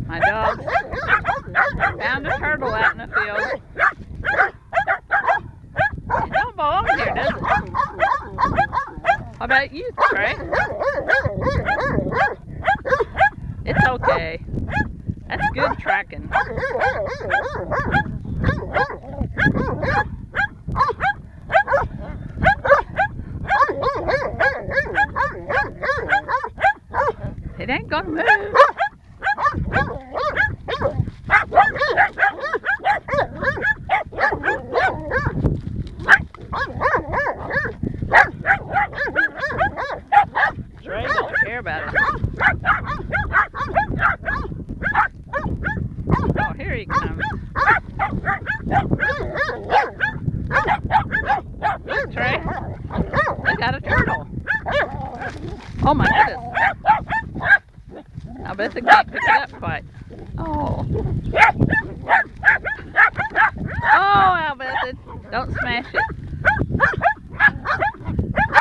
My dog found a turtle out in the field. It don't belong here, does it? How about you, Trey? It's okay. That's good tracking. It ain't gonna move. Trey don't care about it. Oh, here he comes. Look, Trey. We got a turtle. Oh my goodness. I bet they can't pick it up quite. Oh. Oh, Albethed. Don't smash it.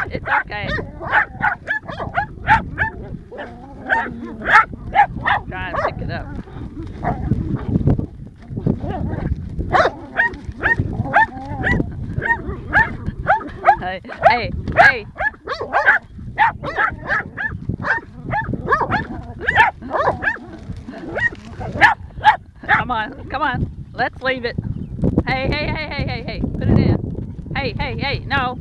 It's okay. Try and pick it up. Hey, hey, hey. Come on, come on. Let's leave it. Hey, hey, hey, hey, hey, hey. Put it in. Hey, hey, hey. No.